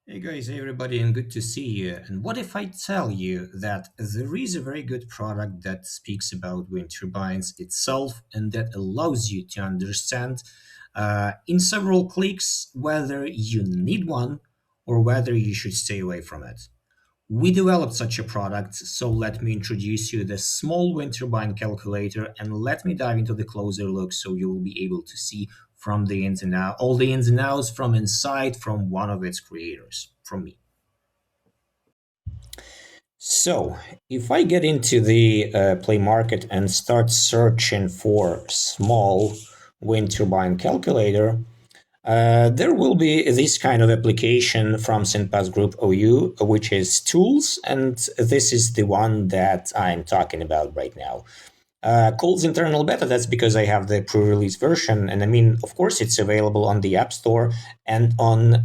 Hey guys, hey everybody, and good to see you. And what if I tell you that there is a very good product that speaks about wind turbines itself and that allows you to understand in several clicks whether you need one or whether you should stay away from it? We developed such a product, so let me introduce you the small wind turbine calculator and let me dive into the closer look so you will be able to see from the ins and out, all the ins and outs from inside from one of its creators, from me. So, if I get into the Play Market and start searching for small wind turbine calculator, there will be this kind of application from SynPass Group OU, which is tools, and this is the one that I'm talking about right now. Called internal beta, that's because I have the pre-release version, and I mean, of course, it's available on the App Store and on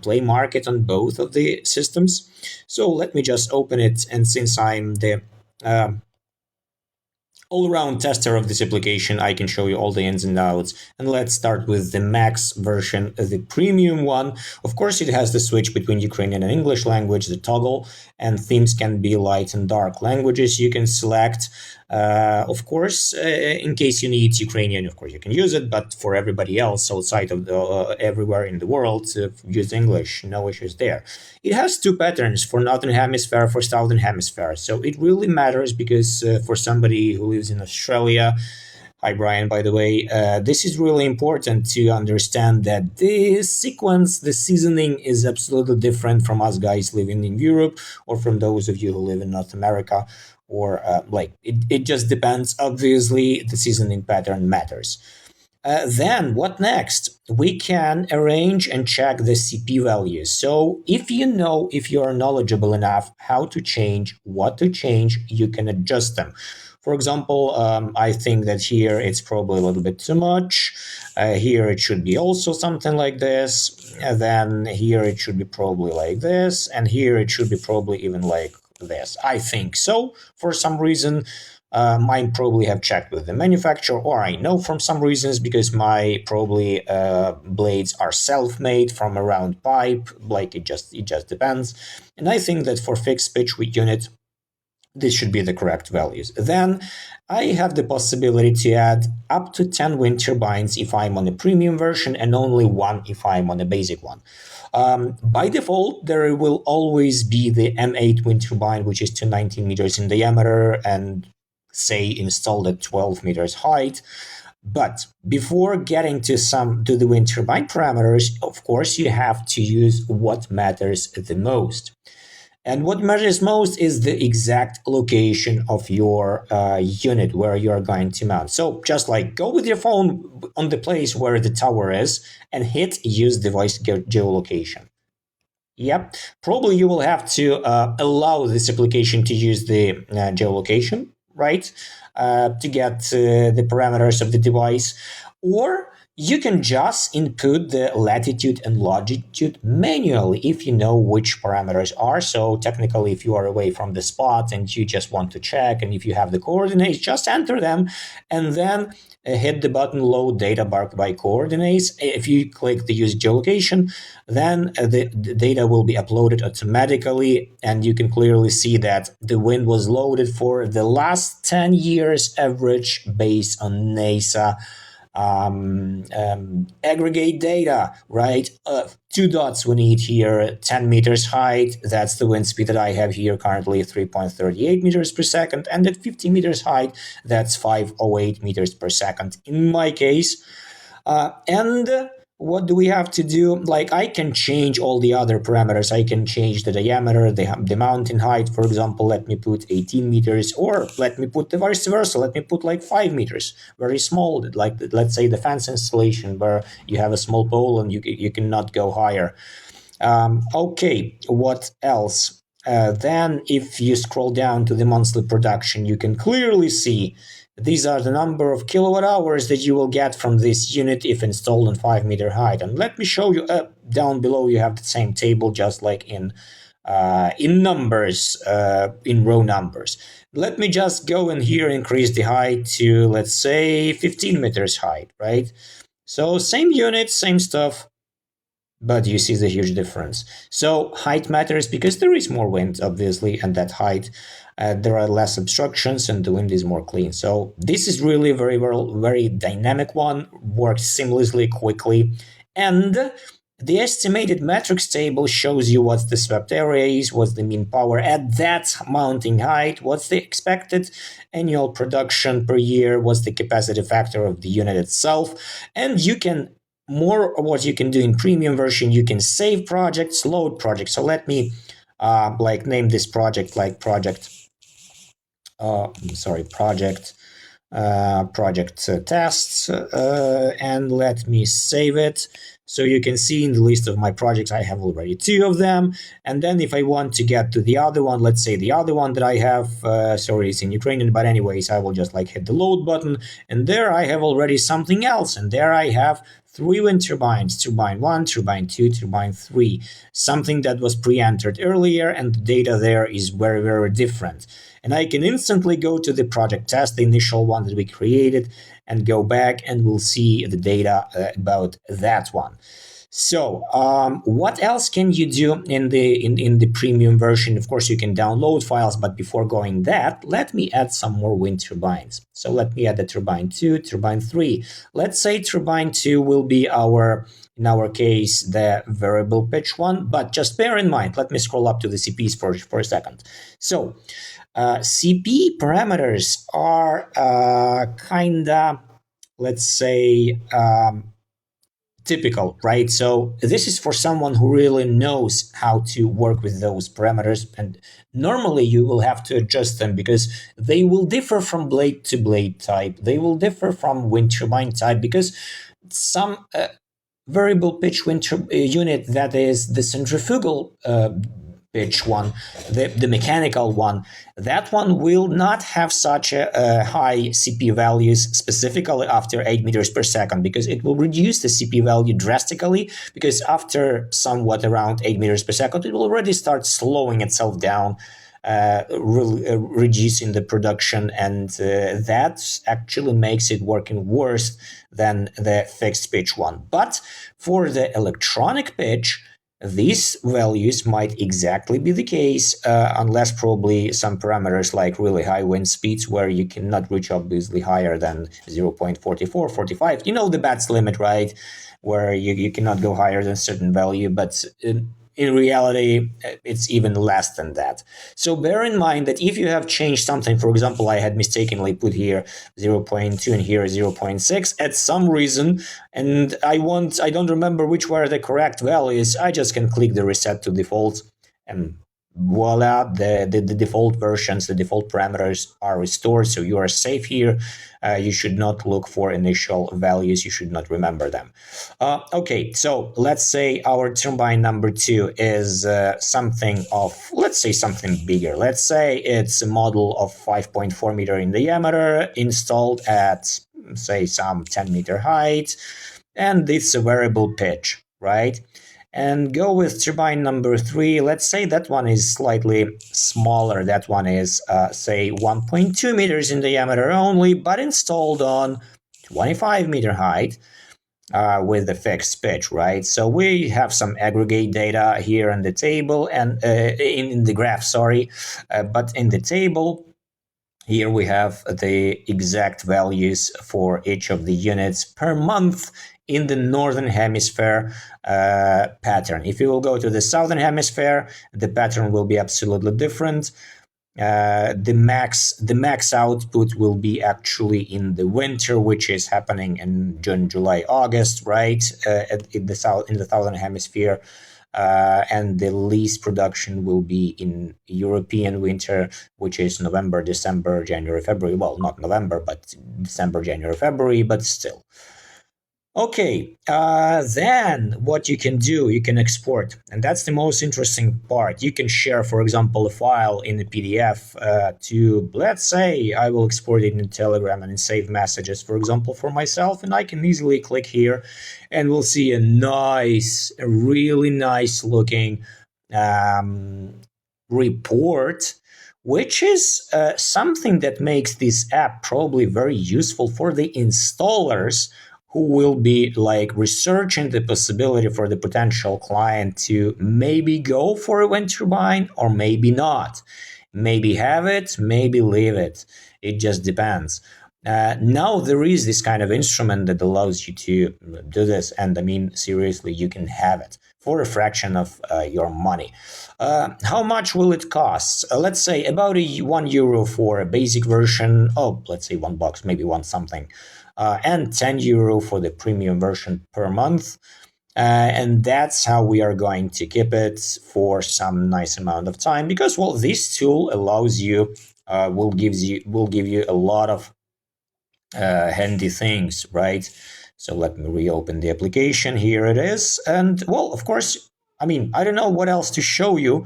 Play Market on both of the systems. So let me just open it, and since I'm the uh, all-around tester of this application, I can show you all the ins and outs. And let's start with the max version, the premium one. Of course, it has the switch between Ukrainian and English language, the toggle, and themes can be light and dark languages you can select. Of course, in case you need Ukrainian, of course, you can use it, but for everybody else outside of the, everywhere in the world, use English, no issues there. It has two patterns for Northern Hemisphere, for Southern Hemisphere. So it really matters because for somebody who lives in Australia, hi Brian, by the way, this is really important to understand that the sequence, the seasoning is absolutely different from us guys living in Europe or from those of you who live in North America. Or it just depends. Obviously, the seasoning pattern matters. Then what next? We can arrange and check the CP values. So if you know, if you are knowledgeable enough how to change, what to change, you can adjust them. For example, I think that here it's probably a little bit too much. Here it should be also something like this. And then here it should be probably like this. And here it should be probably even like this. I think so. For some reason, mine probably have checked with the manufacturer, or I know from some reasons because my probably blades are self-made from a round pipe. Like it just depends. And I think that for fixed pitch with unit, this should be the correct values. Then I have the possibility to add up to 10 wind turbines if I'm on a premium version and only one if I'm on a basic one. By default, there will always be the M8 wind turbine, which is 219 meters in diameter and say installed at 12 meters height. But before getting to the wind turbine parameters, of course, you have to use what matters the most. And what matters most is the exact location of your unit where you're going to mount. So just like go with your phone on the place where the tower is and hit use device geolocation. Yep, probably you will have to allow this application to use the geolocation, right, to get the parameters of the device. Or you can just input the latitude and longitude manually if you know which parameters are. So technically, if you are away from the spot and you just want to check, and if you have the coordinates, just enter them and then hit the button load data by coordinates. If you click the use geolocation, then the data will be uploaded automatically, and you can clearly see that the wind was loaded for the last 10 years average based on NASA aggregate data, right? Two dots we need here, 10 meters height. That's the wind speed that I have here currently, 3.38 meters per second. And at 50 meters height, that's 508 meters per second in my case. And what do we have to do? Like I can change all the other parameters. I can change the diameter, the mountain height, for example. Let me put 18 meters, or let me put the vice versa. Let me put like 5 meters, very small, like let's say the fence installation where you have a small pole and you cannot go higher. Okay, what else? Then if you scroll down to the monthly production, you can clearly see these are the number of kilowatt hours that you will get from this unit if installed on 5-meter height. And let me show you down below. You have the same table, just like in numbers, in row numbers. Let me just go in here, increase the height to, let's say, 15 meters height, right? So same unit, same stuff. But you see the huge difference. So height matters because there is more wind, obviously, and that height, there are less obstructions and the wind is more clean. So this is really very dynamic one, works seamlessly, quickly, and the estimated metrics table shows you what the swept area is, what's the mean power at that mounting height, what's the expected annual production per year, what's the capacity factor of the unit itself, and you can more what you can do in premium version. You can save projects, load projects. So let me like name this project like project sorry project tests, and let me save it. So you can see in the list of my projects, I have already 2 of them. And then if I want to get to the other one, let's say the other one that I have, sorry, it's in Ukrainian, but anyways, I will just like hit the load button. And there I have already something else. And there I have 3 wind turbines, turbine 1, turbine 2, turbine 3, something that was pre-entered earlier, and the data there is very different. And I can instantly go to the project test, the initial one that we created, and go back and we'll see the data about that one. So what else can you do in the premium version? Of course, you can download files, but before going that, let me add some more wind turbines. So let me add the turbine 2, turbine 3. Let's say turbine 2 will be in our case, the variable pitch one, but just bear in mind, let me scroll up to the CPs for a second. So CP parameters are kinda, let's say, typical, right? So this is for someone who really knows how to work with those parameters, and normally you will have to adjust them because they will differ from blade to blade type. They will differ from wind turbine type because some variable pitch wind unit, that is the centrifugal pitch one, the mechanical one, that one will not have such a high CP values specifically after 8 meters per second, because it will reduce the CP value drastically, because after somewhat around 8 meters per second, it will already start slowing itself down, reducing the production, and that actually makes it working worse than the fixed pitch one. But for the electronic pitch, these values might exactly be the case, unless probably some parameters like really high wind speeds where you cannot reach obviously higher than 0.44, 45. You know the BATS limit, right? Where you cannot go higher than a certain value, but in reality, it's even less than that. So bear in mind that if you have changed something, for example, I had mistakenly put here 0.2 and here 0.6 at some reason, and I don't remember which were the correct values, I just can click the reset to default, and voila, the default versions, the default parameters are restored. So you are safe here. You should not look for initial values. You should not remember them. Okay, so let's say our turbine number 2 is something bigger. Let's say it's a model of 5.4 meter in diameter, installed at, say, some 10 meter height, and it's a variable pitch, right? And go with turbine number 3. Let's say that one is slightly smaller. That one is, say, 1.2 meters in diameter only, but installed on 25 meter height with the fixed pitch, right? So we have some aggregate data here in the table and in the graph, sorry. But in the table, here we have the exact values for each of the units per month in the northern hemisphere pattern. If you will go to the southern hemisphere, the pattern will be absolutely different. The max output will be actually in the winter, which is happening in June, July, August, right? In the southern hemisphere. And the least production will be in European winter, which is November, December, January, February. Well, not November, but December, January, February, but still. Okay, then what you can do, you can export, and that's the most interesting part. You can share, for example, a file in a PDF to, let's say, I will export it in Telegram and in saved messages, for example, for myself, and I can easily click here, and we'll see a really nice looking report, which is something that makes this app probably very useful for the installers who will be like researching the possibility for the potential client to maybe go for a wind turbine or maybe not. Maybe have it, maybe leave it. It just depends. Now there is this kind of instrument that allows you to do this, and I mean seriously, you can have it for a fraction of your money. How much will it cost? Let's say about €1 for a basic version. Oh, let's say $1, maybe one something, and €10 for the premium version per month. And that's how we are going to keep it for some nice amount of time, because well, this tool allows you, will give you a lot of handy things, right? So let me reopen the application. Here it is. And well, of course, I mean, I don't know what else to show you.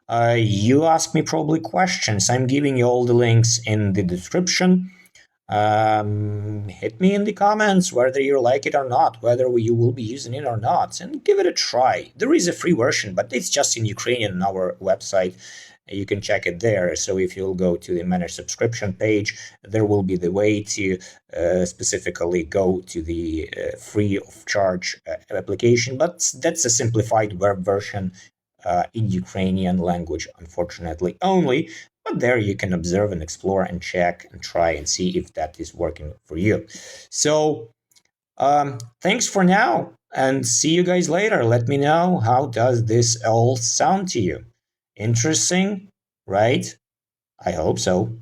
You ask me probably questions. I'm giving you all the links in the description. Hit me in the comments whether you like it or not, whether you will be using it or not, and give it a try. There is a free version, but it's just in Ukrainian on our website. You can check it there. So if you'll go to the manage subscription page, there will be the way to specifically go to the free of charge application. But that's a simplified web version in Ukrainian language, unfortunately, only. But there you can observe and explore and check and try and see if that is working for you. So thanks for now, and see you guys later. Let me know how does this all sound to you. Interesting, right? I hope so.